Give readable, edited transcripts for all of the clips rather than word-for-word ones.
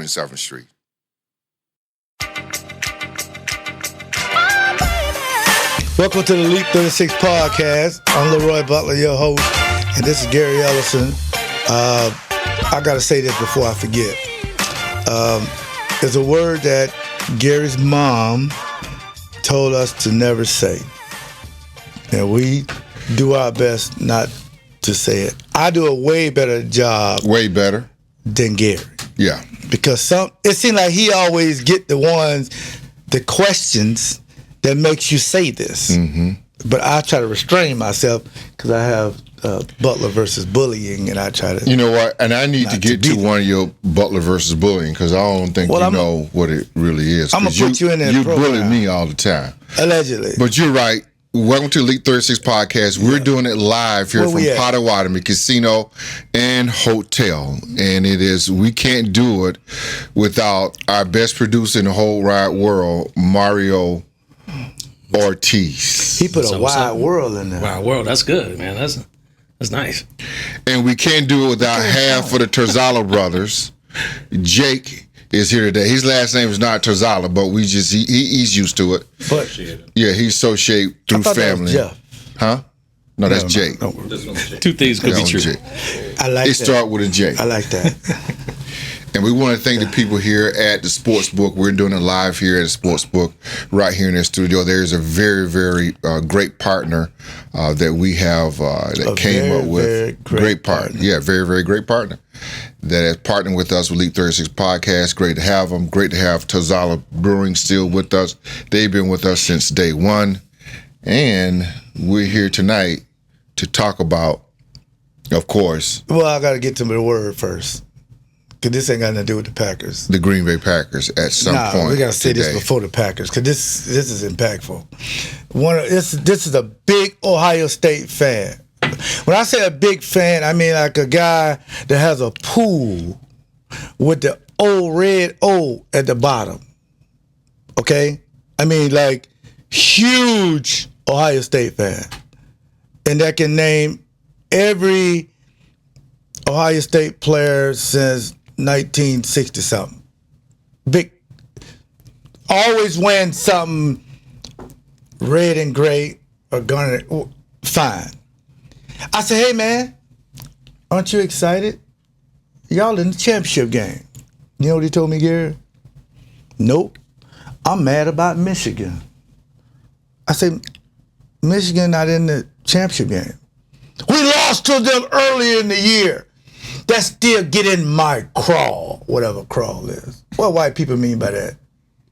7th Street. Welcome to the Elite 36 podcast. I'm Leroy Butler, your host, and this is Gary Ellerson. I got to say this before I forget. There's a word that Gary's mom told us to never say. And we do our best not to say it. I do a way better job. Way better. Than Gary. Yeah. Because it seems like he always get the questions that makes you say this. Mm-hmm. But I try to restrain myself because I have Butler versus bullying, and I try to. You know what? And I need to get to one of your Butler versus bullying because I don't think you know what it really is. I'm gonna put you in there. You bully me all the time. Allegedly. But you're right. Welcome to Elite 36 podcast. We're doing it live here from Potawatomi Casino and Hotel. And we can't do it without our best producer in the whole wide world, Mario Ortiz. He put a wide world in there. Wide world, that's good, man. That's nice. And we can't do it without half of the Torzala brothers. Jake is here today. His last name is not Torzala, but he's used to it. But yeah, he's so shaped through family. That was Jeff. Huh? No, that's Jake. No. Two things could be true. Jake. I like that. It start with a J. I like that. And we want to thank the people here at the Sportsbook. We're doing it live here at the Sportsbook right here in the studio. There's a very, very great partner that we have that came up with. Great partner. Yeah, very, very great partner that has partnered with us with Elite 36 Podcast. Great to have them. Great to have Torzala Brewing still with us. They've been with us since day one. And we're here tonight to talk about, of course. Well, I got to get to the word first. Because this ain't got nothing to do with the Packers. The Green Bay Packers at some point. We got to say this before the Packers because this is impactful. This is a big Ohio State fan. When I say a big fan, I mean like a guy that has a pool with the old red O at the bottom. Okay? I mean like huge Ohio State fan. And that can name every Ohio State player since 1960 something. Big, always wearing something red and gray or garnet. Fine. I said, hey man, aren't you excited? Y'all in the championship game. You know what he told me, Gary? Nope. I'm mad about Michigan. I said, Michigan not in the championship game. We lost to them earlier in the year. That still get in my crawl, whatever crawl is. What white people mean by that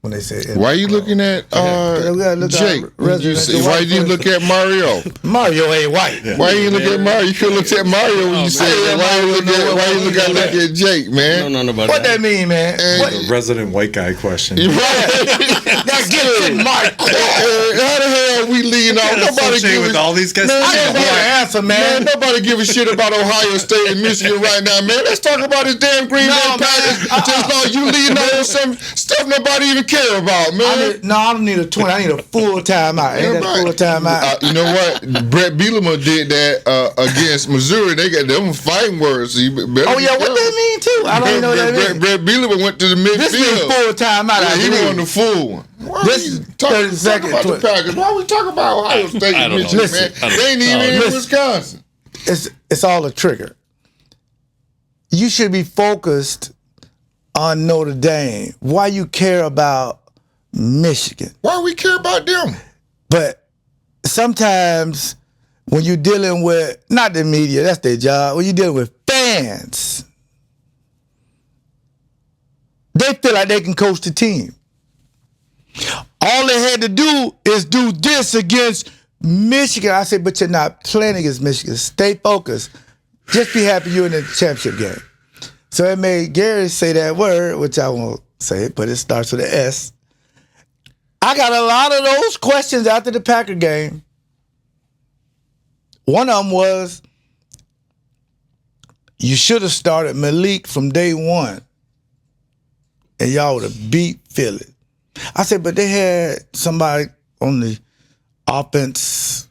when they say why are you looking at Jake? Why did you look at Mario? Mario ain't white. Why you look at Mario? You could look at Mario when you said that. Why you look at Jake, man? No, what that mean, man? The resident white guy question. That gets in my crawl. How the hell we leading off? Nobody give with all these guys. I just want to answer, man. Nobody give a shit about Ohio State and Michigan right now, man. Let's talk about this damn Green Bay Packers. Just like you leading off with some stuff nobody even care about, man. I don't need a 20. I need a full timeout. Ain't that full timeout? You know what? Brett Bielema did that against Missouri. They got them fighting words. So what that mean too? I don't even know what that means. Brett Bielema went to the midfield. This means full timeout. Yeah, he won the full one. This is 30 seconds. About the Packers. Why we talking about Ohio State and Michigan, man? They ain't even in Wisconsin. It's all a trigger. You should be focused on Notre Dame. Why you care about Michigan? Why we care about them? But sometimes when you're dealing with, not the media, that's their job, when you're dealing with fans, they feel like they can coach the team. All they had to do is do this against Michigan. I said, but you're not playing against Michigan. Stay focused. Just be happy you're in the championship game. So it made Gary say that word, which I won't say it, but it starts with an S. I got a lot of those questions after the Packer game. One of them was, you should have started Malik from day one, and y'all would have beat Philly. I said, but they had somebody on the offense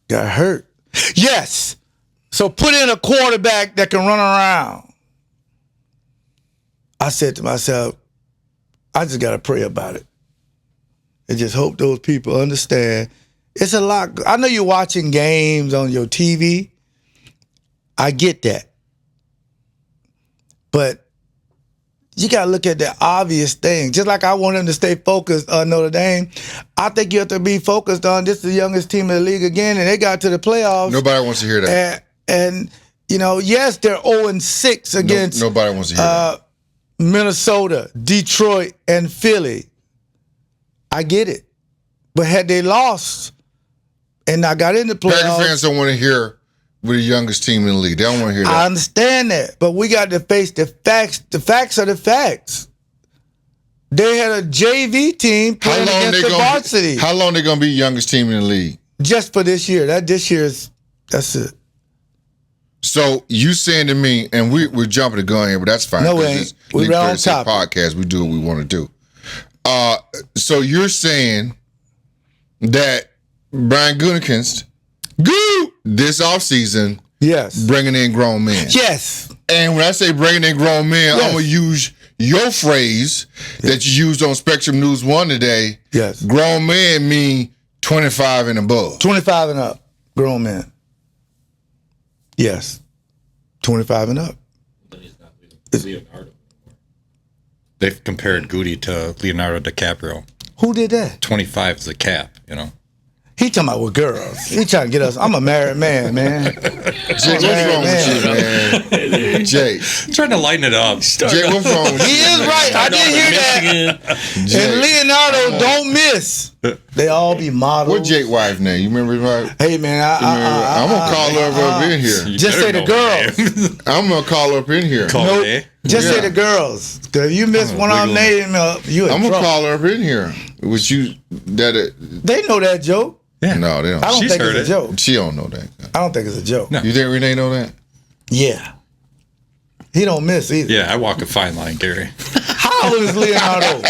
got hurt. Yes. So put in a quarterback that can run around. I said to myself, I just got to pray about it. And just hope those people understand. It's a lot. I know you're watching games on your TV. I get that. But you got to look at the obvious thing. Just like I want them to stay focused on Notre Dame, I think you have to be focused on this is the youngest team in the league again, and they got to the playoffs. Nobody wants to hear that. And you know, yes, they're 0-6 against nobody wants to hear that. Minnesota, Detroit, and Philly. I get it. But had they lost and I got in the playoffs. Packer fans don't want to hear we're the youngest team in the league. They don't want to hear that. I understand that. But we got to face the facts. The facts are the facts. They had a JV team playing against the varsity. How long they going to be youngest team in the league? Just for this year. That's it. So you saying to me, and we're jumping the gun here, but that's fine. No, we ain't. We're right on top. Podcast, we do what we want to do. So you're saying that Brian Gutekunst, this offseason, yes, bringing in grown men. Yes. And when I say bringing in grown men, I'm going to use your phrase that you used on Spectrum News 1 today. Yes. Grown men mean 25 and above. 25 and up, grown men. Yes. 25 and up. They've compared Goody to Leonardo DiCaprio. Who did that? 25 is the cap, you know. He talking about with girls. He trying to get us. I'm a married man, man. Jake, what's wrong with you, man? Jake. Trying to lighten it up. Jake, what's wrong with you? He is right. I did hear that. And Leonardo don't miss. They all be models. What Jake's wife name? You remember his wife? Hey, man. I'm going to call her up in here. Just say the girls. I'm going to call her up in here. Nope. Just say the girls. Because if you miss one of them names, you in trouble. I'm going to call her up in here. Was you that? They know that joke. Yeah. No, they don't. I don't think it's a joke. She don't know that. I don't think it's a joke. No. You think Renee know that? Yeah. He don't miss either. Yeah, I walk a fine line, Gary. How old is Leonardo?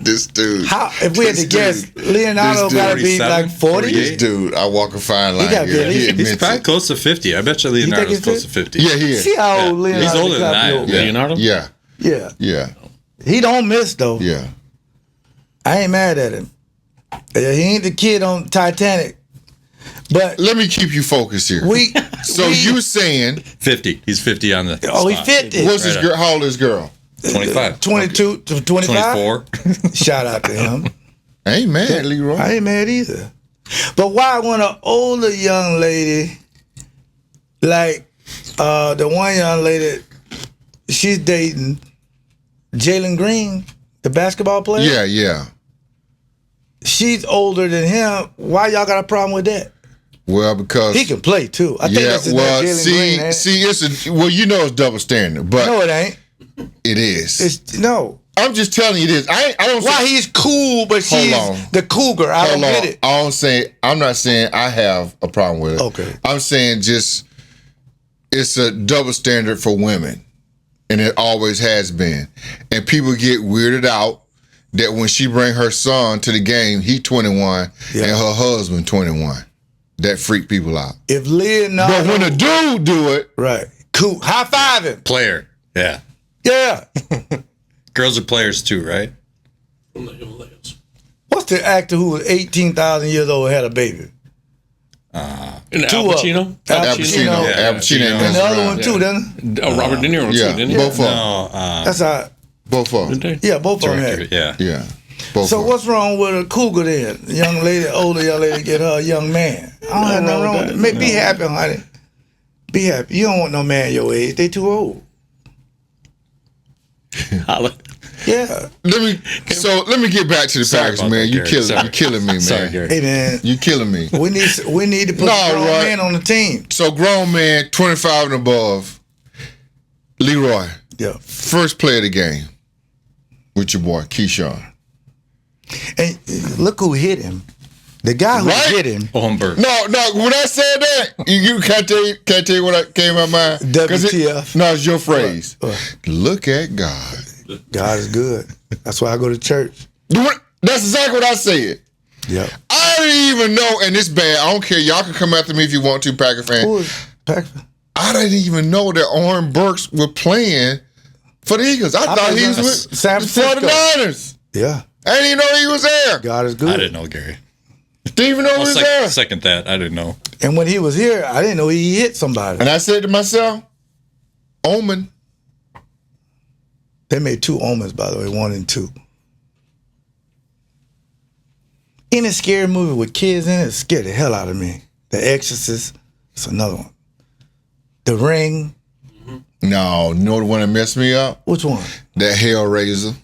This dude. If we had to guess, Leonardo got to be like 40? This dude, I walk a fine line. He's probably close to 50. I bet you Leonardo's close to 50. Yeah, he is. See how old Leonardo is? He's older than I am. Leonardo? Yeah. Yeah. Yeah. He don't miss, though. Yeah. I ain't mad at him. He ain't the kid on Titanic. But let me keep you focused here. You saying 50? He's 50 on the. Oh, he's 50. What's his girl? How old is his girl? 25. 22 to 25. 24. Shout out to him. I ain't mad, Leroy. I ain't mad either. But why when an older young lady, like the one young lady, she's dating Jalen Green, the basketball player? Yeah, yeah. She's older than him. Why y'all got a problem with that? Well, because he can play too. I think that's it's double standard, but no, it ain't. It is. No. I'm just telling you this. I don't. Why he's cool, but she's the cougar. I don't get it. I'm not saying I have a problem with it. Okay. I'm saying just it's a double standard for women, and it always has been. And people get weirded out that when she bring her son to the game, he 21 and her husband 21. That freak people out. If Leonardo, but when a dude do it, right? Cool. High five him. Player. Yeah. Yeah. Girls are players too, right? From the Himalayas. What's the actor who was 18,000 years old and had a baby? Al Pacino? Al Pacino. And the other one too, doesn't it? Robert De Niro too, didn't he? Both of them. No. That's how. Both of them. Yeah, both of them had it. Yeah. Yeah. Both so what's wrong with a cougar then? Young lady, older young lady get her a young man. I don't have nothing wrong with it. Be happy, honey. Be happy. You don't want no man your age. They too old. Holla. Yeah. Let me get back to the Packers, man. You killing me, man. Sorry, Gary. Hey, man. You killing me. We need to put grown men on the team. So grown man, 25 and above. Leroy. Yeah. First play of the game with your boy Keyshawn. And look who hit him. The guy who hit him. Holmberg. No. When I said that, you can't tell you what came in my mind. WTF. It's your phrase. Look at God. God is good. That's why I go to church. That's exactly what I said. Yeah. I didn't even know, and it's bad. I don't care. Y'all can come after me if you want to, Packer fan. Who is Packer? I didn't even know that Oren Burks were playing For the Eagles. I thought he was with San the Francisco. 49ers. Yeah. I didn't even know he was there. God is good. I didn't know Gary. Didn't even know he was there. Second that. I didn't know. And when he was here, I didn't know he hit somebody. And I said to myself, Omen. They made 2 omens, by the way, 1 and 2. Any scary movie with kids in it scared the hell out of me. The Exorcist, it's another one. The Ring. No, you know the one that messed me up? Which one? That Hellraiser.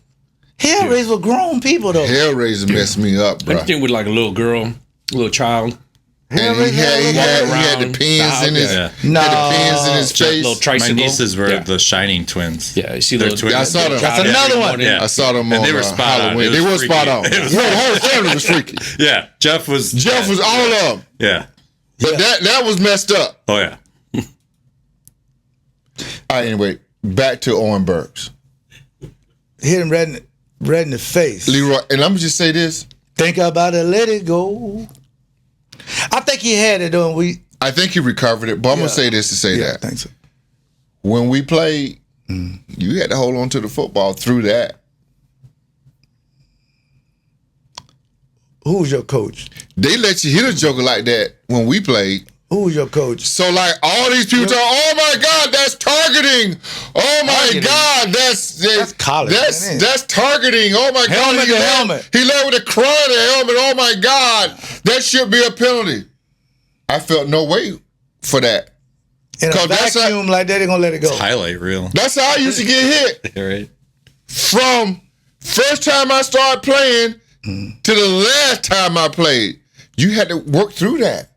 Hellraiser were grown people, though. Hellraiser messed me up, bro. Anything with like a little girl, a little child. And he had the pins in his Yeah. had the pins in his face. Little My tricycle. nieces were Yeah. the Shining twins. Yeah, you see They're those. twins. I saw them. That's another one. Yeah. I saw them And on they were spot on. Halloween. It They was were spot freaky. on. It was- No, the whole family was freaky. Yeah, Jeff was all of them. Yeah. But that was messed up. Oh yeah. All right, anyway, back to Owen Burks. Hit him right in the face. Leroy, and let me just say this. Think about it, let it go. I think he had it on. I think he recovered it, but I'm going to say this to say I that. think so. When we played, you had to hold on to the football through that. Who was your coach? They let you hit a joker like that when we played. Who was your coach? So like all these people talk, oh my God, that's targeting. Oh my Targeting? God, that's college, man. That's targeting. Oh my Helmet God, to helmet. He led with a crown of the helmet. Oh my God, that should be a penalty. I felt no way for that. In a 'Cause that's vacuum like that, they're gonna let it go. Highlight reel. That's how I used to get hit. Right. From first time I started playing to the last time I played. You had to work through that.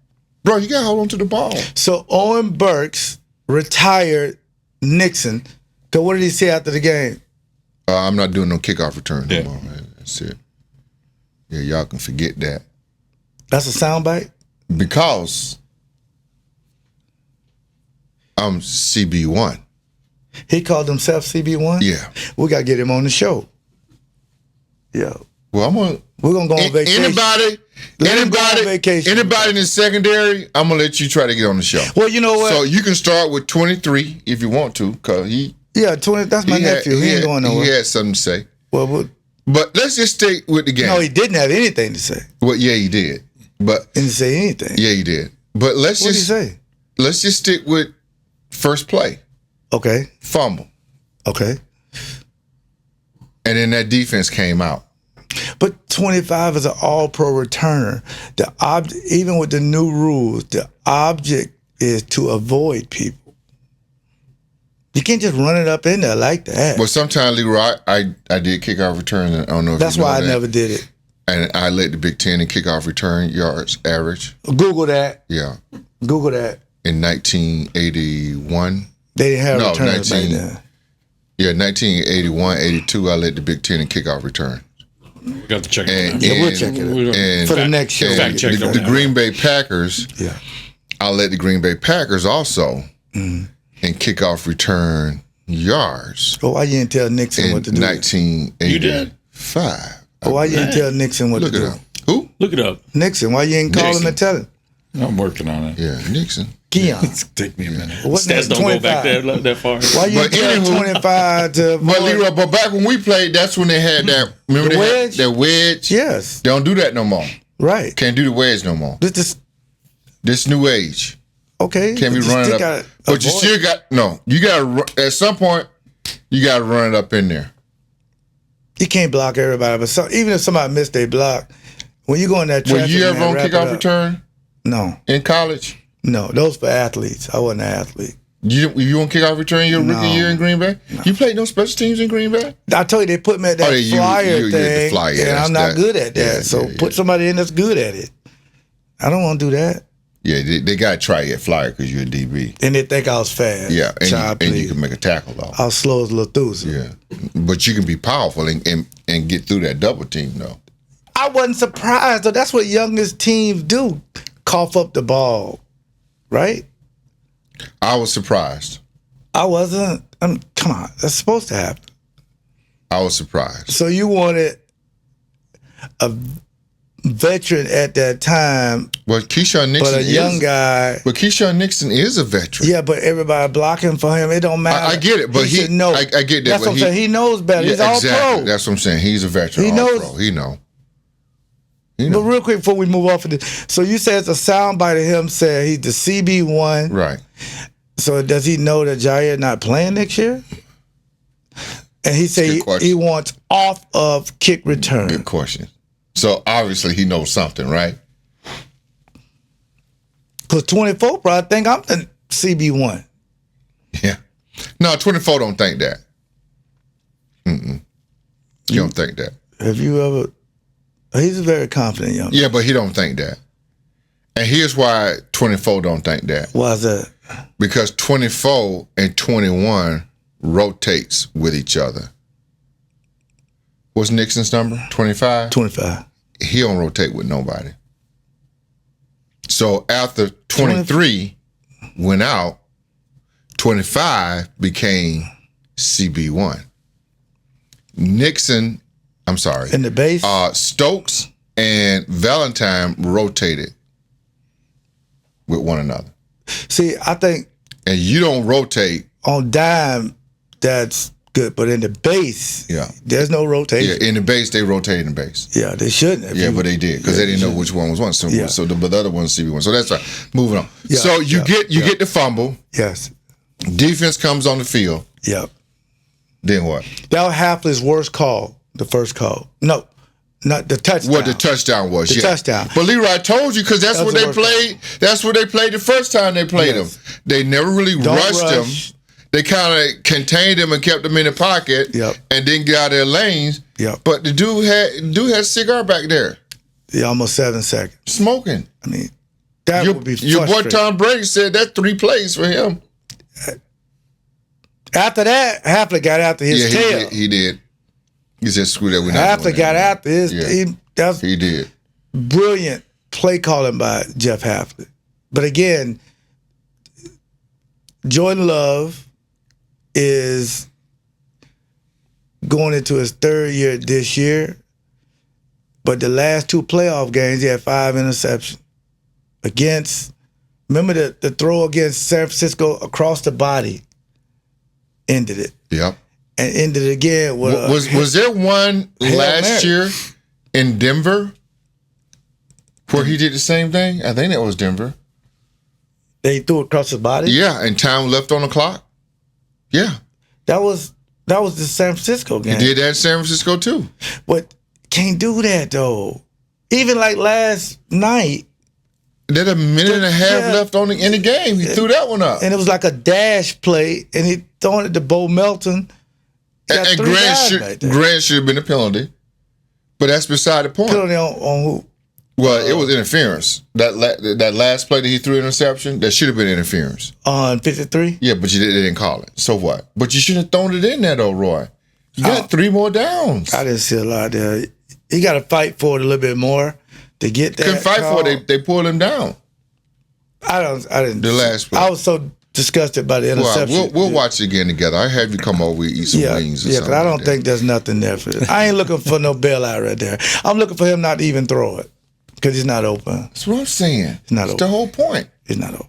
Bro, you got to hold on to the ball. So Owen Burks retired Nixon. So what did he say after the game? I'm not doing no kickoff return Yeah. no more, man. That's it. Yeah, y'all can forget that. That's a soundbite? Because I'm CB1. He called himself CB1? Yeah. We got to get him on the show. Yeah. Well, I'm going We're going to go on vacation. Let him go on vacation. Anybody in the secondary, I'm going to let you try to get on the show. Well, you know what? So you can start with 23 if you want to, because Yeah, 20. That's my nephew. He ain't going nowhere. He had something to say. Well, But let's just stay with the game. no, he didn't have anything to say. Well, yeah, he did. But He didn't say anything. yeah, he did. But let's What did he just say? let's just stick with first play, Okay. fumble, Okay. and then that defense came out. But 25 is an all-pro returner. Even with the new rules, the object is to avoid people. You can't just run it up in there like that. But sometimes, Leroy, I did kickoff return. And I don't know if That's you know why I that. never did it. And I led the Big Ten in kickoff return yards average. Google that. Yeah, Google that. in 1981. They didn't have No, returners back 19. then. Yeah, 1981, 82. I led the Big Ten in kickoff return. We got to check And, it out. Yeah, we'll check it out. And For the next show. and Fact check the, on the that. Green Bay Packers. Yeah. I led the Green Bay Packers also Mm. in kickoff return yards But why you didn't tell Nixon in what to do? 1985. But why you didn't tell Nixon what Look to it do? up. Who? Look it up. Nixon, why you didn't call him Nixon. and tell him? I'm working on it. Yeah, Nixon. Keon. Take me a minute. Wasn't Stats that don't go back 25? there that far. Why you But tell anywho- 25 to But avoid- Leroy, but back when we played, that's when they had that. Remember The they wedge? had that wedge? Yes, They don't do that no more. right. Can't do the wedge no more. This This new age. okay. Can't be but you running still up. gotta But you avoid still got you got to at some point you got to run it up in there. You can't block everybody, but even if somebody missed their block, when you go in that Were traffic, you ever man, on wrap it kickoff up. return No, in college? no, those for athletes. I wasn't an athlete. You on kickoff return your rookie No. year in Green Bay? You played no special teams in Green Bay? I told you they put me at that Oh, yeah, flyer you thing, at the flyer, and that's I'm not that. good at that. Yeah, so yeah, put somebody in that's good at it. I don't want to do that. Yeah, they got to try you at flyer because you're a DB. And they think I was fast. Yeah, Child, and you please. can make a tackle though. I was slow as Lathusa. Yeah, but you can be powerful and get through that double team though. I wasn't surprised though. That's what youngest teams do. Cough up the ball, right? I was surprised. I wasn't. Come on, that's supposed to happen. I was surprised. So you wanted a veteran at that time, Well, Keyshawn Nixon but a young guy. But Keyshawn Nixon is a veteran. Yeah, but everybody blocking for him. It don't matter. I get it, but he should know. I get that. That's what I'm saying. He knows better. He's all pro. That's what I'm saying. He's a veteran. He all knows. pro. He know. But real quick before we move off of this, so you said it's a soundbite of him saying he's the CB1. Right. So does he know that Jair not playing next year? And he said he wants off of kick return. Good question. So obviously he knows something, right? Because 24 probably think I'm the CB1. Yeah. No, 24 don't think that. You don't think that. Have you ever? He's a very confident young man. Yeah, but he don't think that. And here's why 24 don't think that. Why is that? Because 24 and 21 rotates with each other. What's Nixon's number? 25? 25. He don't rotate with nobody. So after 23 went out, 25 became CB1. Nixon, I'm sorry. In the base? Stokes and Valentine rotated with one another. See, I think And you don't rotate. on dime, that's good. But in the base, Yeah. there's no rotation. Yeah, in the base, they rotate in the base. Yeah, they shouldn't. Yeah, but they did because they didn't know which one was one. So, Yeah. but the other one's CB1. So that's right. Moving on. Yeah, So you yeah, get the fumble. Yes. Defense comes on the field. Yep. Then what? That was Hafler's worst call, the first call. No, not the touchdown. What the touchdown was? The touchdown. But Leroy told you because that's That was what the they worst played. That's what they played the first time they played Yes. him. They never really Don't rushed rush. him. They kind of contained him and kept him in the pocket. Yep. And then got out of their lanes. Yep. But the dude had a cigar back there, Yeah, almost 7 seconds. smoking. I mean, that would be Your boy frustrating. Tom Brady said that's 3 plays for him. After that, Hafler got after his tail. He did. He said, "Screw that." We're not doing Hafler got that. after his. Yeah. That's He did. brilliant play calling by Jeff Hafler. But again, Jordan Love is going into his 3rd year this year. But the last 2 playoff games, he had 5 interceptions. Remember the throw against San Francisco across the body ended it. Yep. And ended it again with Was there one Hail last Mary. year in Denver where he did the same thing? I think that was Denver. they threw it across his body. Yeah, and time left on the clock. Yeah, That was the San Francisco he game. did that in San Francisco too. But can't do that though. Even like last night, There's a minute and a half Yeah. left in the game. He threw that one up. and it was like a dash play, and he throwing it to Bo Melton. He got And 3 guys Grant right there. should have been a penalty, but that's beside the point. Penalty on who? Well, it was interference. That last play that he threw interception, that should have been interference. On 53. Yeah, but they didn't call it. So what? But you should have thrown it in there though, Roy. You got 3 more downs. I didn't see a lot there. He got to fight for it a little bit more to get that. Couldn't fight call. for it. They pulled him down. I didn't. The last play. I was so disgusted by the Well, interception. we'll watch it again together. I have you come over and eat some wings or yeah, something. because I don't like think there's nothing there for this. I ain't looking for no bailout right there. I'm looking for him not to even throw it because he's not open. That's what I'm saying. not That's over. the whole point. He's not open.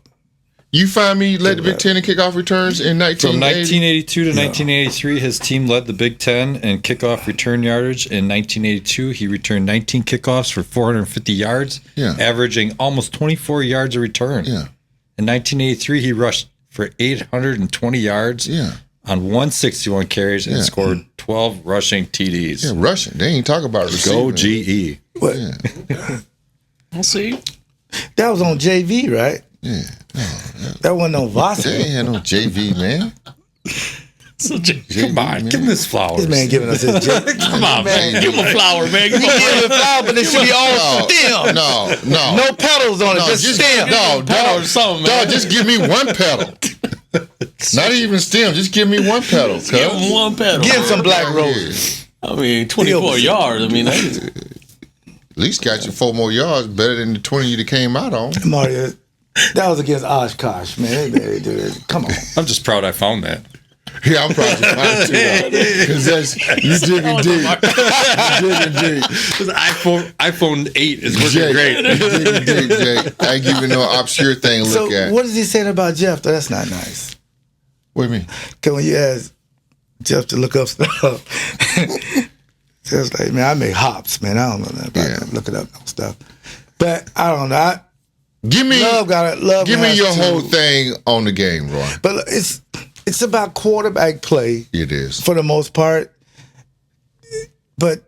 You find me led the Big Ten in kickoff returns in From 1980. 1982 to 1983, his team led the Big Ten in kickoff return yardage. In 1982, he returned 19 kickoffs for 450 yards, Yeah. averaging almost 24 yards a return. Yeah. In 1983, he rushed for 820 yards Yeah. on 161 carries and Yeah. scored 12 rushing TDs. Yeah, Russian. They ain't talk about Go receiving. GE. What? We'll see. That was on JV, right? Yeah. That wasn't on They Varsity. ain't had no JV, man. Come on, give him his flowers. This man giving us his JV. Come on, man. Give him a flower, man. Give him a Give him a flower, but it should be all stem. No. No petals on it, No, just stem. No, pedal or something, man. Dog, just give me one pedal. Not even stem. Just give me one pedal. Cuz. Give him one pedal. Give him some black Yeah. roses. I mean, 24 yards. I mean, that's, At least got you 4 more yards better than the 20 you came out on. Mario, that was against Oshkosh, man. They do this. Come on. I'm just proud I found that. Yeah, I'm probably fine too. Because that's you digging deep. You digging deep. This iPhone 8 is working Jake, great. you digging deep, Jake. I ain't giving no obscure thing to look So at. what is he saying about Jeff? Though? That's not nice. What do you mean? Because when you ask Jeff to look up stuff, Jeff's like, man, I make hops, man. I don't know nothing about that. Looking up no stuff. But I don't know. Give me Love has your to- whole thing on the game, Roy. But it's about quarterback play It is. for the most part. But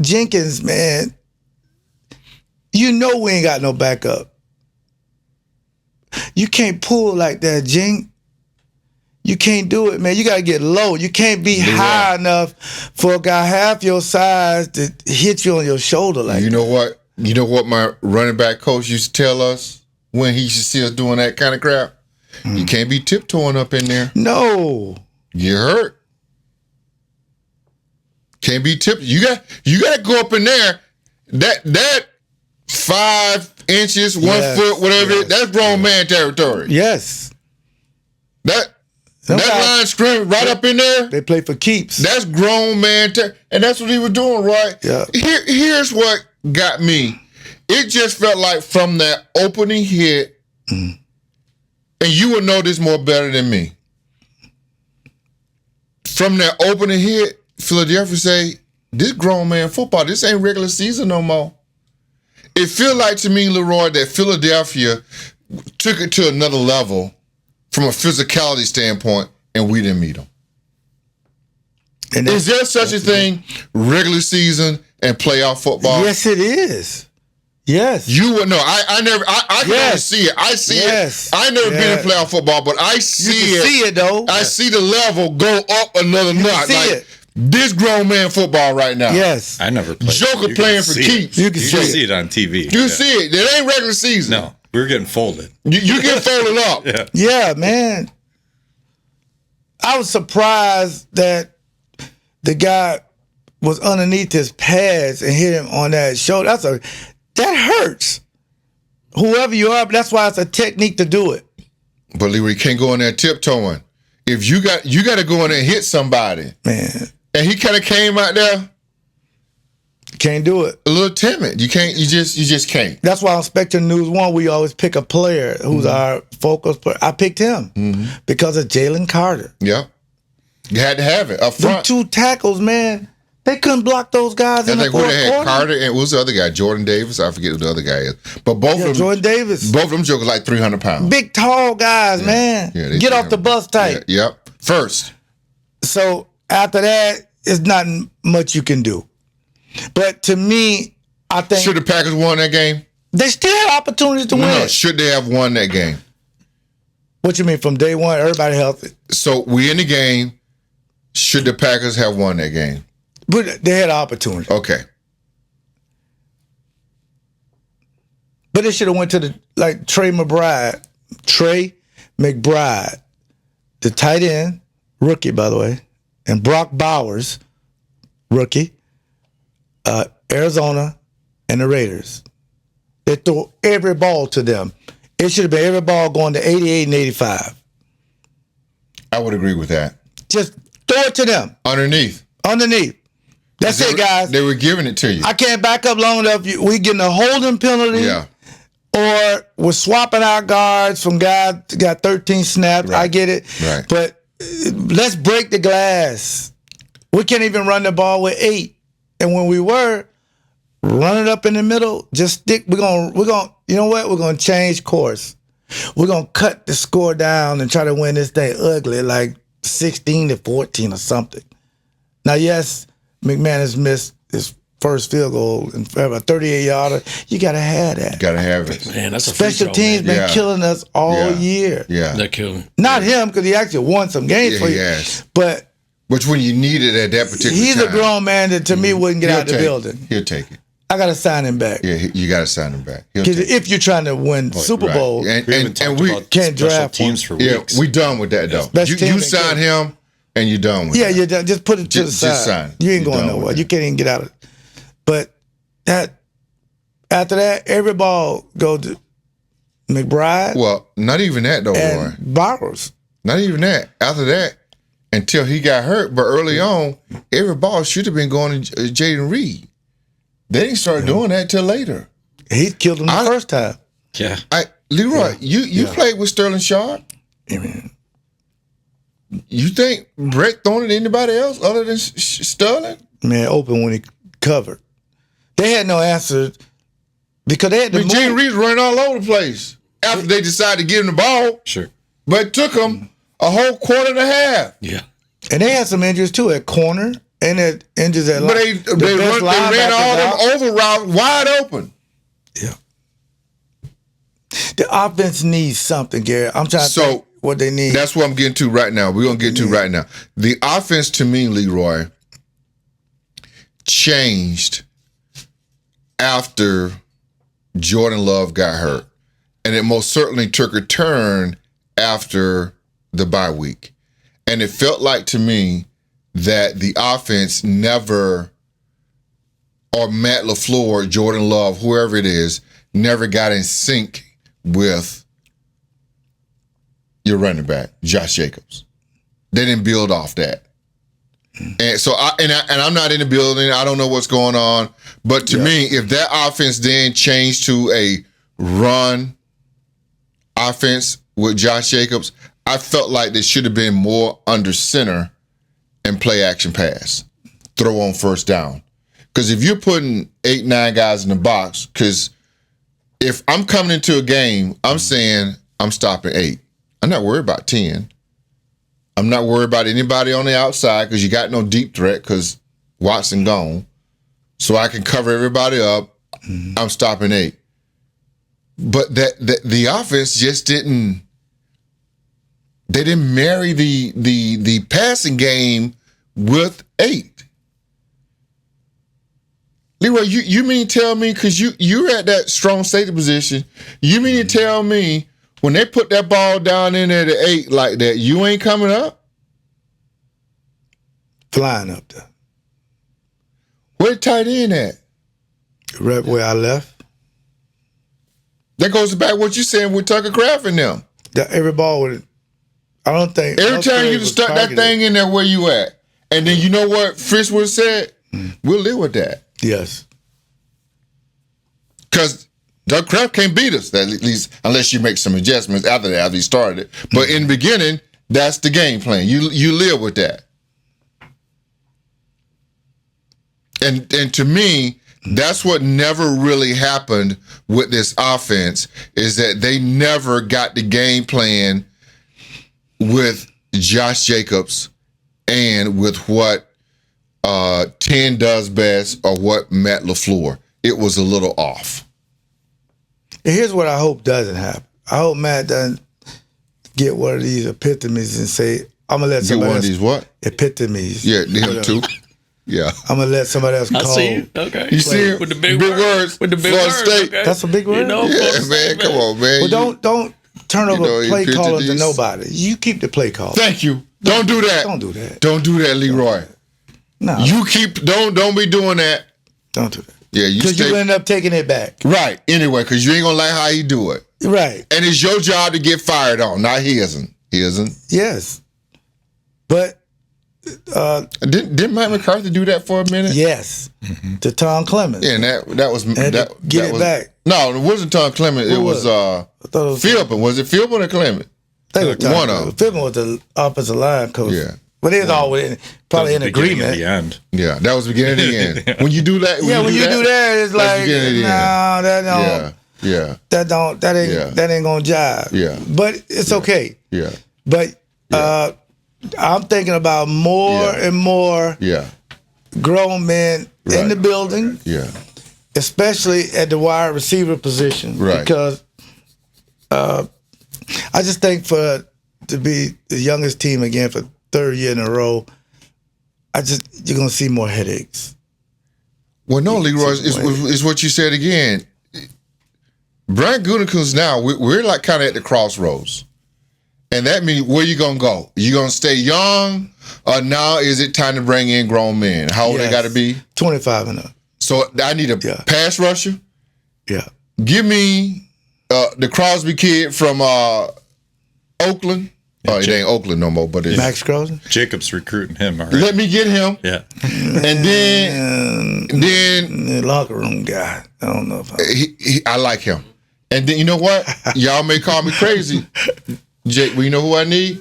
Jenkins, man, you know we ain't got no backup. You can't pull like that, Jink. You can't do it, man. You got to get low. You can't be high enough for a guy half your size to hit you on your shoulder like You know what? You know what my running back coach used to tell us when he used to see us doing that kind of crap? You can't be tiptoeing up in there. No. Get hurt. Can't be You got to go up in there. That 5 inches, 1 foot, whatever. That's grown man territory. Yes. That Sometimes line scrimmage right up in there. they play for keeps. That's grown man and that's what he was doing, right? Yeah. Here's what got me. It just felt like from that opening hit, and you would know this more better than me. From that opening hit, Philadelphia say, this grown man football, this ain't regular season no more. It feel like to me, Leroy, that Philadelphia took it to another level from a physicality standpoint, and we didn't meet them. And Is there such a thing, regular season and playoff football? yes, it is. Yes. You would know. I never. I can only see it. I see Yes. it. I never been in playoff football, but I You see can it. see it though. I see the level go up another notch. see Like it. this grown man football right now. Yes. I never played. Joker You can playing for see keeps. It. You can You see can it. see it on TV. You see it. It ain't regular season. No, we were getting folded. You get folded up. Yeah, man. I was surprised that the guy was underneath his pads and hit him on that shoulder. That hurts. Whoever you are, but that's why it's a technique to do it. But Leroy, you can't go in there tiptoeing. If you got to go in there and hit somebody. Man, And he kind of came out there can't do it. a little timid. You can't. You just can't. That's why on Spectrum News 1, we always pick a player who's our focus player. I picked him because of Jalen Carter. Yep. You had to have it up Them front. 2 tackles, man, they couldn't block those guys I in the think who fourth they had, quarter. Carter and what was the other guy? Jordan Davis. I forget who the other guy is. But both Yeah, of them, Jordan Davis. both of them jokers like 300 pounds. Big, tall guys, man. Yeah, they Get off the 300 bus tight. Yeah, yep. First. So after that, it's not much you can do. But to me, I think Should the Packers won that game? they still had opportunities to win. No. Should they have won that game? What you mean from day one? Everybody healthy, So we in the game. Should the Packers have won that game? but they had an opportunity. Okay. But they should have went to Trey McBride, the tight end, rookie by the way, and Brock Bowers, rookie, Arizona, and the Raiders. They threw every ball to them. It should have been every ball going to 88 and 85. I would agree with that. Just throw it to them Underneath. underneath. That's it, guys. They were giving it to you. I can't back up long enough. We getting a holding penalty. Yeah. Or we're swapping our guards from guys that got 13 snaps. Right. I get it. Right. But let's break the glass. We can't even run the ball with 8. And when we were running up in the middle, just stick. We're gonna. You know what? We're gonna change course. We're gonna cut the score down and try to win this thing ugly, like 16-14 or something. Now, yes, McManus missed his first field goal and forever, a 38-yarder. You gotta have that. Got to have it. Man, that's a free Special throw, teams man. been Yeah. killing us all year. Yeah. That killed me. Not him, because he actually won some games Yeah, for he you. has. But Which when you need it at that particular he's time. a grown man that to me wouldn't get He'll out the take building. it. He'll take it. I gotta sign him back. Yeah, you got to sign him back. He'll Because take it. if you're trying to win Super Right. Bowl, And, We haven't and, talked and we, about can't special draft teams one. for yeah, weeks. we done with that though. Best team You in sign Canada. him and you're done with yeah, it. you just put it to Just the side. sign. You ain't You're going done with nowhere. it. You can't even get out of it. But that after that, every ball go to McBride Well, not even that though, Roy. and Bowers. Not even that. After that, until he got hurt, but early on, every ball should have been going to Jaden Reed. They didn't start doing that till later. He killed him the first time. Yeah. Leroy, you played with Sterling Sharp. Amen. You think Brett throwing it to anybody else other than Sterling? Man, open when he covered. They had no answer because they had to move. Jaden Reed running all over the place after they decided to give him the ball. Sure. But it took them a whole quarter and a half. Yeah. And they had some injuries too at corner and at injuries at But they ran all them over routes wide open. Yeah. The offense needs something, Gary. I'm trying to think what they need. That's what I'm getting to right now. We're going to get to right now. The offense, to me, Leroy, changed after Jordan Love got hurt. And it most certainly took a turn after the bye week. And it felt like to me that the offense never, or Matt LaFleur, Jordan Love, whoever it is, never got in sync with your running back, Josh Jacobs. They didn't build off that. And so I'm not in the building. I don't know what's going on. But to me, if that offense then changed to a run offense with Josh Jacobs, I felt like there should have been more under center and play action pass, throw on first down. Because if you're putting 8-9 guys in the box, because if I'm coming into a game, I'm saying I'm stopping 8. I'm not worried about 10. I'm not worried about anybody on the outside because you got no deep threat because Watson gone. So I can cover everybody up. I'm stopping 8. But the offense just didn't. They didn't marry the passing game with 8. Leroy, you mean tell me, because you're at that strong safety position, you mean to tell me when they put that ball down in there to 8 like that, you ain't coming up? Flying up there. Where the tight end at? Right where I left. That goes back to what you saying with Tucker Craft and them. Every ball would. I don't think. Every time you stuck that thing in there where you at. And then you know what Fish would have said? We'll live with that. Yes. Because Doug Kraft can't beat us, at least unless you make some adjustments after he started it. But in the beginning, that's the game plan. You live with that. And to me, that's what never really happened with this offense, is that they never got the game plan with Josh Jacobs and with what 10 does best or what Matt LaFleur. It was a little off. And here's what I hope doesn't happen. I hope Matt doesn't get one of these epitomes and say, I'm going to let somebody else. Get one of these what? Epitomes. Yeah, him too. Yeah. I'm going to let somebody else call. I see you. Okay. You see him? With the big words. With the big Florida words. State. Okay. That's a big word? You know, Yeah, Florida man, State, come on, man. Well, don't turn over play calling to these. nobody. You keep the play call. Thank you. Don't do that. Don't do that. Don't do that, Leroy. No. You don't be doing that. Don't do that. Yeah, you Because you end up taking it back. Right. Anyway, because you ain't gonna like how he do it. Right. And it's your job to get fired on, not his. Yes. But Didn't Mike McCarthy do that for a minute? yes. To Tom Clemens. Yeah, and that was Had to get that it was, back. No, it wasn't Tom Clemens. It was Philpin. Was it Philpin or Clemens? They were talking One of them. Philpin was the offensive line coach. Yeah. But it was always probably in agreement. At the end. Yeah, that was the beginning of the end. When you do that, When you do that, it's like, no, that don't. Yeah. That ain't gonna jive. Yeah. But it's okay. Yeah. But I'm thinking about more and more Yeah. grown men in the building, Yeah. especially at the wide receiver position. Right. Because I just think to be the youngest team again for third year in a row, you're gonna see more headaches. Well, no, Leroy, it's what you said again. Brian Gutekunst now, we're like kind of at the crossroads. And that means where you going to go? You going to stay young, or now is it time to bring in grown men? How old they got to be? 25 and up. So I need a pass rusher. Yeah. Give me the Crosby kid from Oakland. Oh, it ain't Oakland no more, but it's Max Grossman. Jacob's recruiting him already. Let me get him. Yeah. And then The locker room guy. I don't know if I like him. And then you know what? Y'all may call me crazy. Jake, well, you know who I need?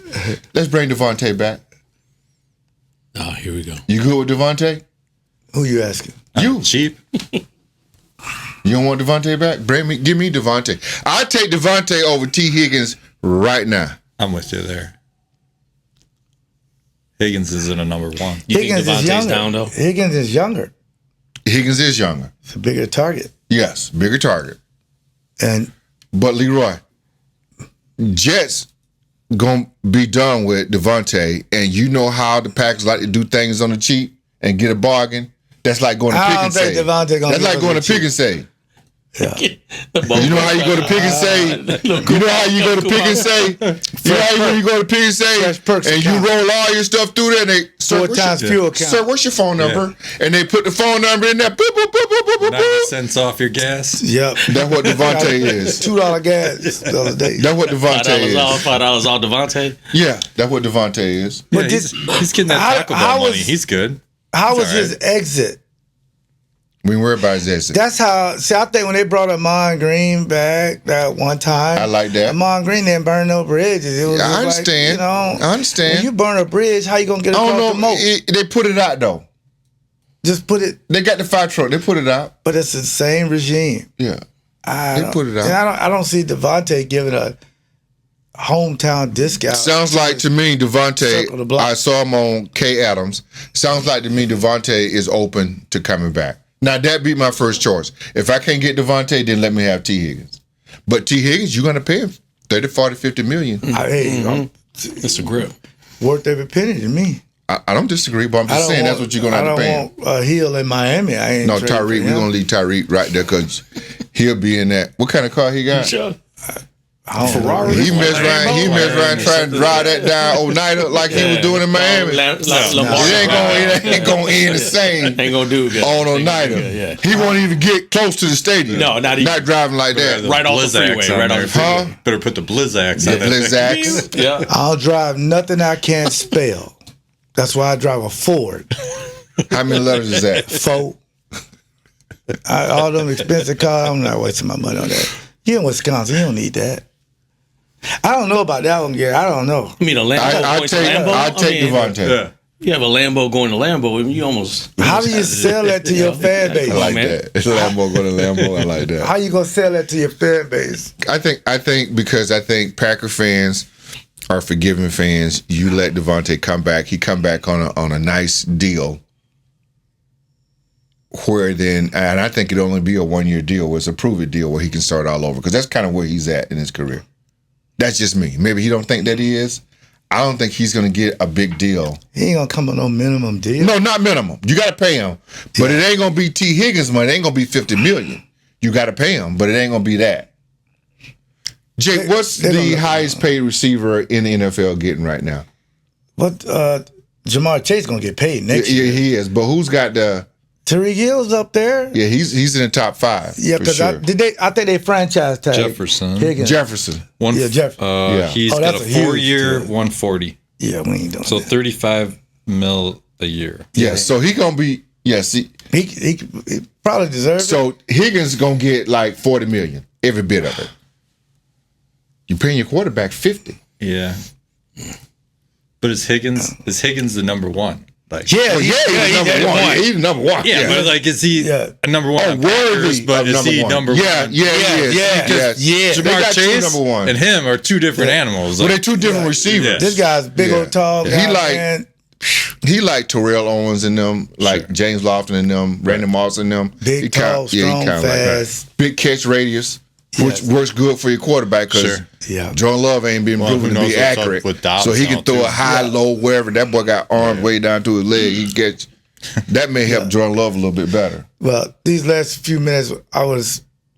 Let's bring Devontae back. Oh, here we go. You good with Devontae? Who you asking? You. Cheap. You don't want Devontae back? Give me Devontae. I'll take Devontae over T. Higgins right now. I'm with you there. Higgins isn't a number one. You Higgins think is Devontae's younger. down, though? Higgins is younger. Higgins is younger. It's a bigger target. Yes, bigger target. And But Leroy, Jets gonna be done with Devontae, and you know how the Packers like to do things on the cheap and get a bargain. That's like going to I pick don't and think save. Devontae gonna That's give like us going a to pick cheap. and save. yeah. You know how you go to pick and save? You know how you go to pick and save? You know how you go to pick and save? Fresh perks And you account. roll all your stuff through there and they, sir, 4 what's times your, fuel account. sir, what's your phone number? And they put the phone number in there. Boop, boop, boop, boop, boop, boop, 90 boop. cents off your gas. Yep. That's what Devontae is. $2 gas the other day. That's what Devontae is. $5 off Devontae. Yeah, that's what Devontae is. Yeah, But he's getting that how- Taco how Bell money. was- He's good. How was all right. his exit? We ain't worried about his exit. That's how. See, I think when they brought Amon Green back that one time, I like that. Amon Green didn't burn no bridges. It was I just understand. Like, I understand. When you burn a bridge, how you gonna get I across the don't know. moat? They put it out though. Just put it. They got the fire truck. They put it out. But it's the same regime. Yeah. I They don't- put it out. and I don't see Devontae giving a hometown discount. Sounds like to me, Circle the Devontae. block. I saw him on K. Adams. Sounds like to me, Devontae is open to coming back. Now that be my first choice. If I can't get Devontae, then let me have T. Higgins. But T. Higgins, you're gonna pay him 30, 40, 50 million. Hey, It's a grip. worth every penny to me. I don't disagree, but I'm just saying that's what you're gonna have to pay him. I don't want a heel in Miami. I ain't No, trading for Tyreek, we're him. gonna leave Tyreek right there because he'll be in that. What kind of car he got? Sure. I don't know. He messed around trying to drive that down Oneida like he was doing in Miami. It ain't gonna end the same Ain't gonna do good. on Oneida. Yeah. He won't even get close to the stadium. No, not even. Not driving like that. Right off the freeway, right off the freeway. Huh? Better put the Blizzax The on it. Blizzax. Yeah. I'll drive nothing I can't spell. That's why I drive a Ford. How many letters is that? 4. All them expensive cars, I'm not wasting my money on that. You in Wisconsin, you don't need that. I don't know about that one, Gary. I don't know. You mean a Lambo? I going to take Lambo? Devontae. Yeah. You have a Lambo going to Lambo. You almost. How do you sell that to your fan base? I like man. that. It's Lambo going to Lambo. I like that. How you gonna sell that to your fan base? I think because I think Packer fans are forgiving fans. You let Devontae come back. He come back on a nice deal. Where then, and I think it'll only be a 1-year deal. Where it's a prove-it deal where he can start all over because that's kind of where he's at in his career. That's just me. Maybe he don't think that he is. I don't think he's going to get a big deal. He ain't gonna come with no minimum deal. No, not minimum. You got to pay him, but it ain't going to be T. Higgins money. It ain't going to be $50 million. You got to pay him, but it ain't going to be that. Jake, what's they don't the know. highest paid receiver in the NFL getting right now? But Jamar Chase gonna get paid next Yeah, year. he is. But who's got the? Tariq Hill's up there. Yeah, he's in the top 5. Yeah, for because sure. I think they franchise tag Jefferson. Higgins. Jefferson. Yeah, Jeff. Yeah. He's Oh, got that's a a huge 4-year, deal. 140. Yeah, we ain't doing So that. 35 mil a year. Yeah, so he gonna be. Yes, He probably deserves it. so Higgins gonna get like $40 million, every bit of it. You paying your quarterback $50. Yeah. But is Higgins the number one? Like Yeah, Oh, he's number one. He's number one. Yeah, but like is he Yeah. a number one? Oh, on Packers, worthy but of is he number one? Yeah, he is. Yes. They Jamar got two Chase number one. and him are two different animals. Well, they're two different receivers. Yeah. This guy's big Yeah. old tall guy. He like- man. He like Terrell Owens and them, like James Lofton and them, Randy Moss and them. Big, He tall, strong, kinda fast. that. Big catch radius, which Yes. works good for your quarterback because Sure. Yeah. Jordan Love ain't been Well, proven who to knows be what's up accurate. with Dallas So he now, can throw too. a high, low, wherever. That boy got arms way down to his leg. He gets that may help Jordan Love a little bit better. Well, these last few minutes,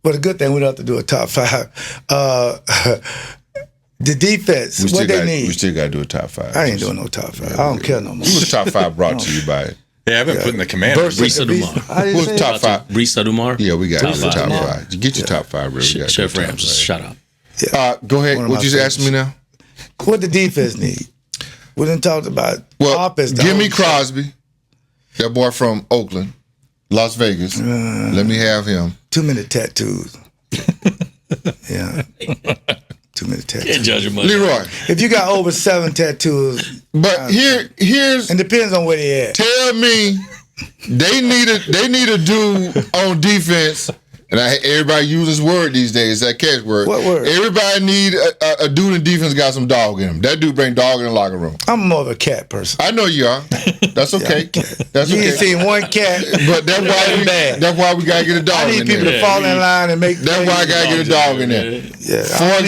but a good thing we don't have to do a top 5. The defense, what they We need. still got to do a top 5. I ain't doing no top 5. I don't care no more. Who was top 5 brought to you by? Yeah, I've been putting the commanders. Brees Adumar. How do you Who's say top it? 5? Brees Adumar. Yeah, we got Top to do the top five. 5. Get your top 5, really. Chef Rams, shut up. Go ahead. One of What my you just asked me now? What the defense need? We didn't talk about offense. Give me Crosby, that boy from Oakland, Las Vegas. Let me have him. Too many tattoos. Yeah. Too many tattoos. Can't judge him much. Leroy. If you got over 7 tattoos, But here's and depends on where they at. tell me they need a dude on defense. And everybody uses word these days, that catch word. What word? Everybody need a dude in defense got some dog in him. That dude bring dog in the locker room. I'm more of a cat person. I know you are. That's okay. That's You okay. ain't seen one cat. But that's why we gotta get a dog I need in people there. to fall in line and make. That's why I gotta get a dog in there. Yeah. For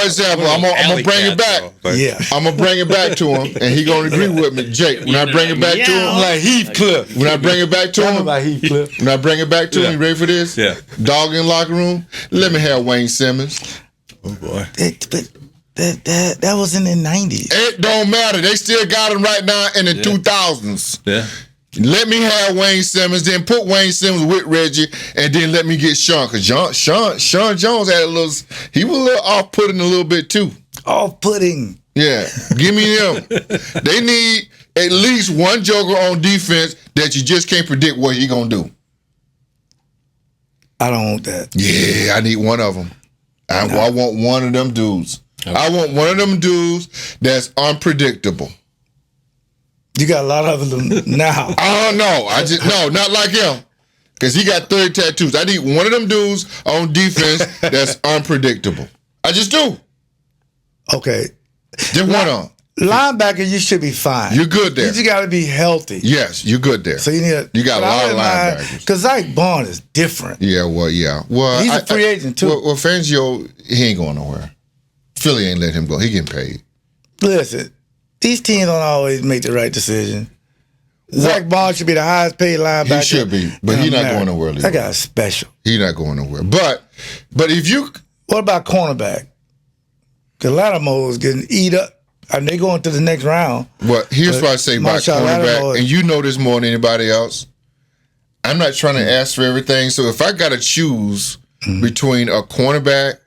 example, I'm gonna bring it back. Yeah. I'm gonna bring it back to him, and he gonna agree with me, Jake. When I bring it back to him, Like Heathcliff. when I bring it back to Tell me him, about Heathcliff. when I bring it back to him, you ready for this? Yeah. Dog in the locker room. Let me have Wayne Simmons. Oh boy. But that was in the 90s. It don't matter. They still got him right now in the 2000s. Yeah. Let me have Wayne Simmons, then put Wayne Simmons with Reggie, and then let me get Sean. Because Sean Jones had he was a little off-putting a little bit too. Off-putting. Yeah, give me them. They need at least one joker on defense that you just can't predict what he gonna do. I don't want that. Yeah, I need one of them. I want one of them dudes. Okay. I want one of them dudes that's unpredictable. You got a lot of them now. I don't know. No, not like him. Because he got 30 tattoos. I need one of them dudes on defense that's unpredictable. I just do. Okay. Just one on. Linebacker, you should be fine. You're good there. You just got to be healthy. Yes, you're good there. So you got a lot of linebackers. Because Zach Bond is different. Yeah. Well, he's a free agent too. Well, Fangio, he ain't going nowhere. Philly ain't let him go. He getting paid. Listen, these teams don't always make the right decision. Zach Bond should be the highest paid linebacker. He should be, but he's not going nowhere. That guy's special. He's not going nowhere. But if you... What about cornerback? Because Lattimore is getting eat up. And they going to the next round. Well, here's what I say about cornerback, and you know this more than anybody else. I'm not trying to ask for everything. So if I got to choose between a cornerback,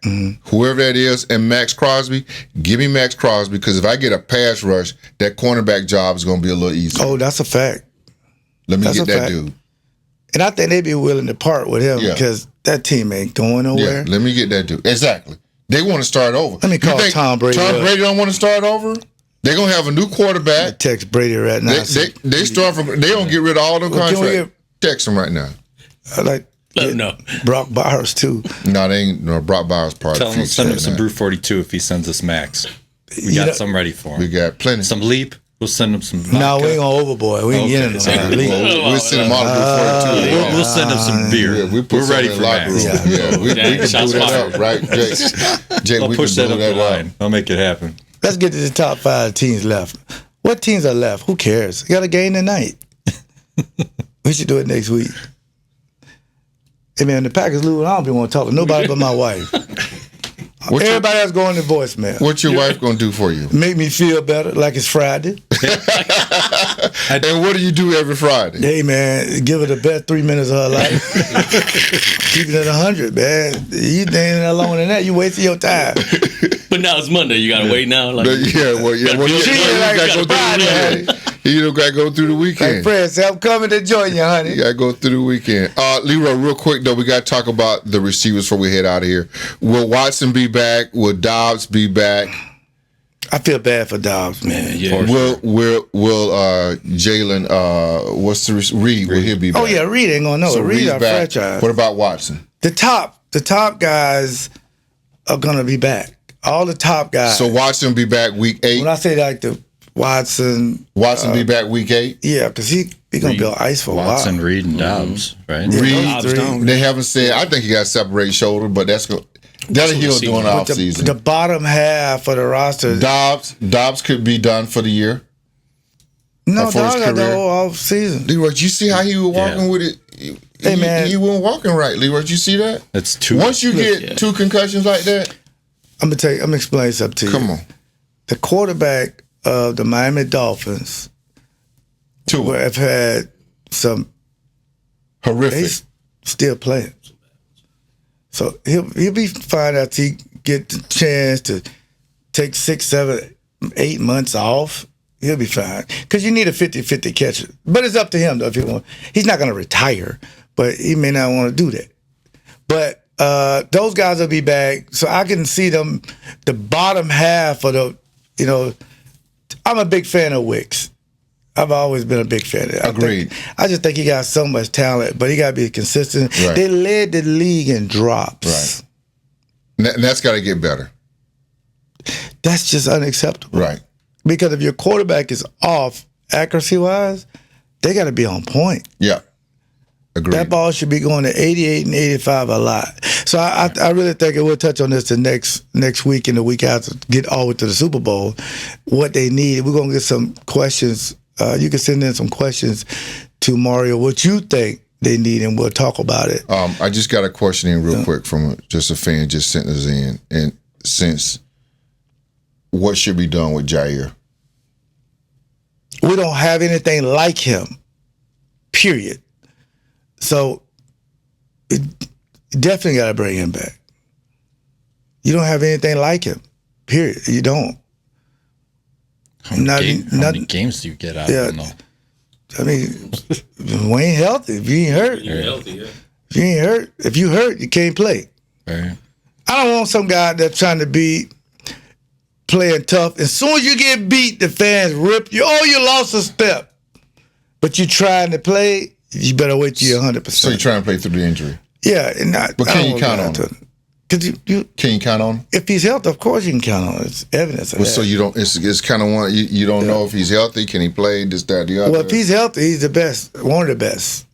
whoever that is, and Max Crosby, give me Max Crosby, because if I get a pass rush, that cornerback job is going to be a little easier. Oh, that's a fact. Let me get that dude. And I think they'd be willing to part with him because that team ain't going nowhere. Yeah, let me get that dude. Exactly. They want to start over. Let me call Tom Brady. Tom Brady don't want to start over? They're going to have a new quarterback. I text Brady right now. They start from... They don't get rid of all them contracts. Text him right now. I like... Let him know. Brock Bowers, too. No, they ain't... No, Brock Bowers part Tell of the him future. send him some Brew 42 if he sends us Max. We got some ready for him. We got plenty. Some Leap. We'll send him some vodka. No, we ain't going overboard. We ain't getting him. We'll send him all to Brew 42. We'll send him some beer. Yeah, We're ready for Max. Yeah, we can do that up, right, Jake? I'll we push can that do up the that line. I'll make it happen. Let's get to the top 5 teams left. What teams are left? Who cares? You got a game tonight. We should do it next week. Hey, man, the Packers lose. I don't want to talk to nobody but my wife. Everybody else going to voicemail. What's your wife going to do for you? Make me feel better, like it's Friday. And what do you do every Friday? Hey, man, give her the best 3 minutes of her life. Keep it at 100, man. You ain't that longer than that. You wasting your time. But now it's Monday. You got to wait now? Like, you don't got to go through the weekend. Like Fred said, I'm coming to join you, honey. You got to go through the weekend. Leroy, real quick, though, we got to talk about the receivers before we head out of here. Will Watson be back? Will Dobbs be back? I feel bad for Dobbs, man. Yeah. Will Jalen, what's the Reed? Will he be back? Oh, yeah, Reed ain't going to know. So Reed's Reed's our back. franchise. What about Watson? The top guys are going to be back. All the top guys. So Watson be back week 8? When I say like the Watson be back week 8? Yeah, because he going to be on ice for a while. Watson, Reed, and Dobbs, right? Yeah, Reed, they haven't said, I think he got separated shoulder, but that'll heal during the offseason. The bottom half of the roster. Dobbs could be done for the year. No, for Dobbs his got the career. whole off season. Leroy, you see how he was walking with it? Hey, man. He wasn't walking right, Leroy. You see that? That's two. Once you get 2 concussions like that, I'm gonna explain something to you. come on. The quarterback of the Miami Dolphins have had some Horrific. He's still playing. So he'll be fine after he get the chance to take 6, 7, 8 months off, he'll be fine. Because you need a 50-50 catcher. But it's up to him, though. If he want. He's not going to retire, but he may not want to do that. But those guys will be back. So I can see them, the bottom half of the, I'm a big fan of Worx. I've always been a big fan of it. Agreed. I just think he got so much talent, but he got to be consistent. Right. They led the league in drops. Right. And that's got to get better. That's just unacceptable. Right. Because if your quarterback is off accuracy-wise, they got to be on point. Yeah. Agreed. That ball should be going to 88 and 85 a lot. So I really think, and we'll touch on this the next week and the week after, get all the way to the Super Bowl, what they need. We're going to get some questions. You can send in some questions to Mario, what you think they need, and we'll talk about it. I just got a question in real quick from just a fan just sent us in. And since what should be done with Jair? We don't have anything like him, period. So it definitely got to bring him back. You don't have anything like him, period. You don't. How many games do you get out of him, though? I mean, we ain't healthy. If you ain't hurt, if you hurt, you can't play. Right. I don't want some guy that's trying to be playing tough. As soon as you get beat, the fans rip you. Oh, you lost a step. But you trying to play, you better wait till you're 100%. So you're trying to play through the injury? Yeah. But can you count on him? Can you count on him? If he's healthy, of course you can count on him. It's evidence of that. So you don't. It's kind of one. You don't know if he's healthy. Can he play? This, that, the other. Well, if he's healthy, he's the best, one of the best,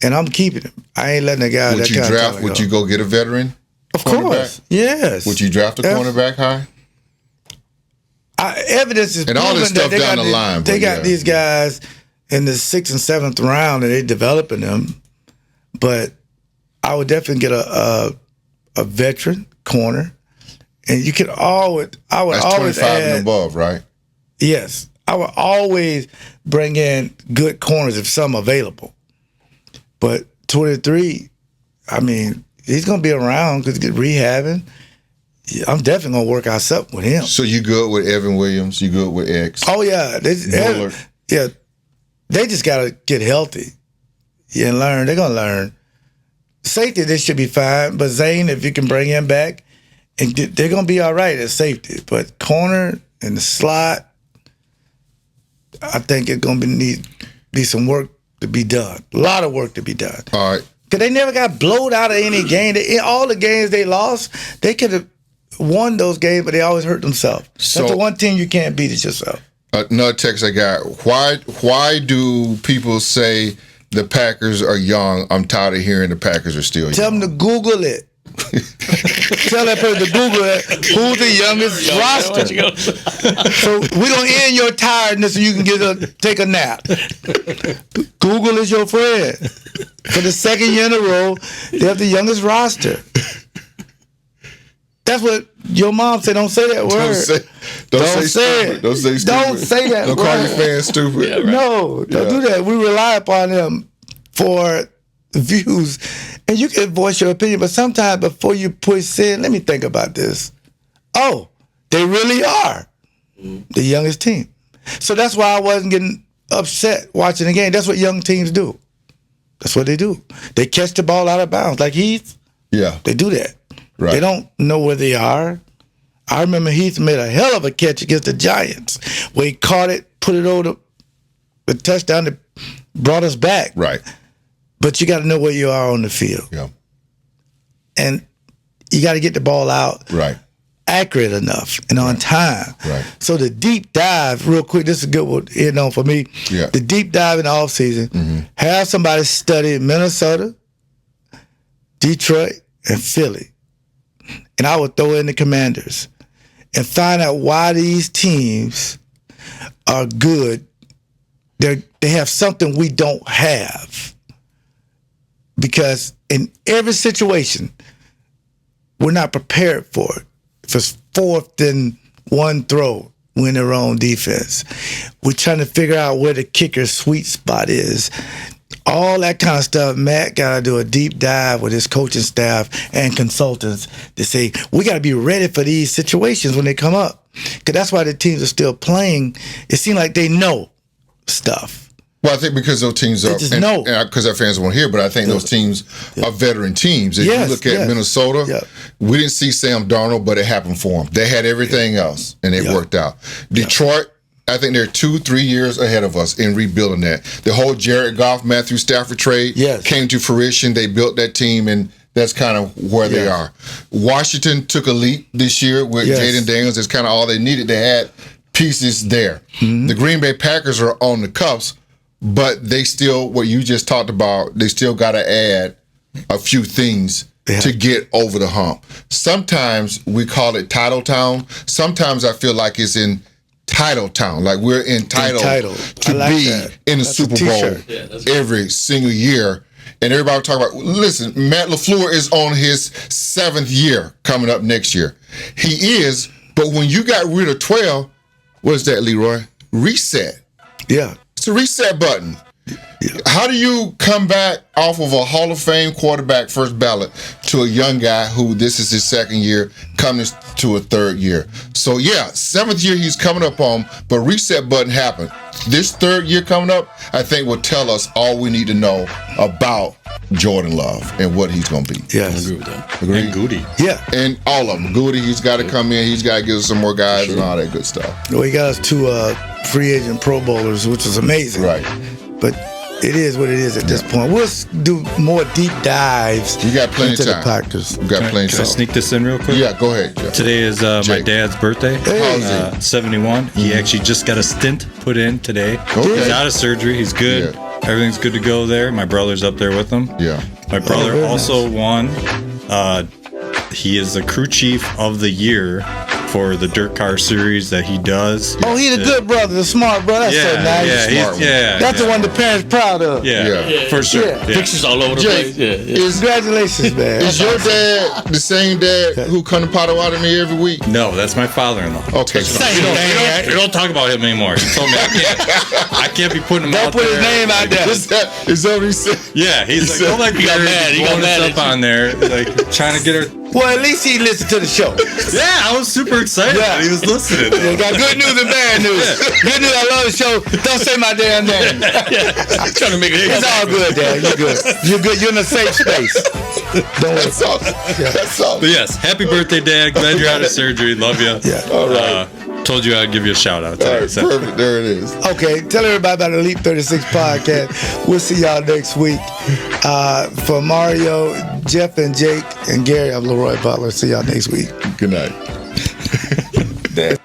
and I'm keeping him. I ain't letting a guy. Would you draft? Would you go get a veteran? Of course, yes. Would you draft a cornerback high? Evidence is and all this stuff down the line. They got these guys in the 6th and 7th round, and they're developing them. But I would definitely get a veteran corner, and you can always. I would That's always 25 add, and above, right? Yes, I would always bring in good corners if some available. But 23, I mean, he's gonna be around because he's rehabbing. I'm definitely gonna work out something with him. So you good with Evan Williams? You good with X? Oh yeah, they just gotta get healthy and learn. They're gonna learn. Safety, they should be fine. But Zane, if you can bring him back, and they're gonna be all right at safety. But corner and the slot, I think it's gonna be some work to be done. A lot of work to be done. All right. Because they never got blowed out of any game. In all the games they lost, they could have won those games, but they always hurt themselves. That's the one team you can't beat is yourself. Another text I got. Why do people say the Packers are young? I'm tired of hearing the Packers are still young. Tell them to Google it. Tell that person to Google it. Who's the youngest roster? So we're going to end your tiredness so you can take a nap. Google is your friend. For the second year in a row, they have the youngest roster. That's what your mom said. Don't say that word. Don't say it. Don't say stupid. Don't say that word. Don't call your fans stupid. Yeah, right. No, don't do that. We rely upon them for views. And you can voice your opinion, but sometimes before you push in, let me think about this. Oh, they really are the youngest team. So that's why I wasn't getting upset watching the game. That's what young teams do. That's what they do. They catch the ball out of bounds. Like Heath, they do that. Right. They don't know where they are. I remember Heath made a hell of a catch against the Giants where he caught it, put it over the touchdown that brought us back. Right. But you got to know where you are on the field. Yeah. And you got to get the ball out accurate enough and on time. Right. So the deep dive, real quick, this is a good one for me. Yeah. The deep dive in the offseason, have somebody study Minnesota, Detroit, and Philly. And I would throw in the Commanders and find out why these teams are good. They have something we don't have. Because in every situation, we're not prepared for it. If it's 4th and 1 throw, we're in their own defense. We're trying to figure out where the kicker's sweet spot is. all that kind of stuff. Matt got to do a deep dive with his coaching staff and consultants to say, we got to be ready for these situations when they come up. Because that's why the teams are still playing. It seems like they know stuff. Well, I think because those teams are, because our fans won't hear, but I think those teams are veteran teams. If you look at Minnesota, we didn't see Sam Darnold, but it happened for them. They had everything else, and it worked out. Detroit, I think they're 2-3 years ahead of us in rebuilding that. The whole Jared Goff, Matthew Stafford trade came to fruition. They built that team, and that's kind of where they are. Washington took a leap this year with Jaden Daniels. That's kind of all they needed. They had pieces there. Mm-hmm. The Green Bay Packers are on the cusp, but they still, what you just talked about, they still got to add a few things to get over the hump. Sometimes we call it Title Town. Sometimes I feel like it's in Title Town. Like we're entitled to be in the Super Bowl every single year. And everybody talk about, listen, Matt LaFleur is on his 7th year coming up next year. He is, but when you got rid of 12, what is that, Leroy? Reset. Yeah. It's a reset button. Yeah. How do you come back off of a Hall of Fame quarterback first ballot to a young guy who this is his 2nd year coming to a 3rd year? So, 7th year he's coming up on, but reset button happened. This 3rd year coming up, I think will tell us all we need to know about Jordan Love and what he's going to be. Yes. I agree with that. Agree? And Goody. Yeah. And all of them. Goody, he's got to come in. He's got to give us some more guys and all that good stuff. Well, he got us 2 free agent Pro Bowlers, which is amazing. Right. But it is what it is at this point. We'll do more deep dives. We got plenty into of time. The Packers. We got plenty of Can I time. sneak this in real quick? Yeah, go ahead, Jeff. Today is my dad's birthday. Hey. 71. He actually just got a stint put in today. Okay. He's out of surgery. He's good. Yeah. Everything's good to go there. My brother's up there with him. Yeah. My brother very also won. He is the crew chief of the year for the dirt car series that he does. Oh, he's a good brother, a smart brother. That's so nice. That's the one the parents proud of. Yeah, for sure. Yeah. Yeah. Pictures all over the place. Congratulations, man. Is your dad the same dad who come to Potawatomi every week? No, that's my father-in-law. Okay. We don't talk about him anymore. He told me I can't be putting him out there. Don't put his name out there. Is that what he said? Yeah, he's like, don't like He got mad. He got mad up on there, like trying to get her. Well, at least he listened to the show. Yeah, I was super excited that he was listening. Yeah, got good news and bad news. Good news, I love the show. Don't say my damn name. Trying to make it. It's all good, Dad. You're good. You're good. You're in a safe space. Don't worry. That's awesome. That's awesome. But yes, happy birthday, Dad. Glad you're out of surgery. Love you. Yeah. All right. Told you I'd give you a shout out All today. right, So. perfect. There it is. Okay, tell everybody about the Elite 36 podcast. We'll see y'all next week. For Mario, Jeff, and Jake, and Gary, I'm Leroy Butler. See y'all next week. Good night.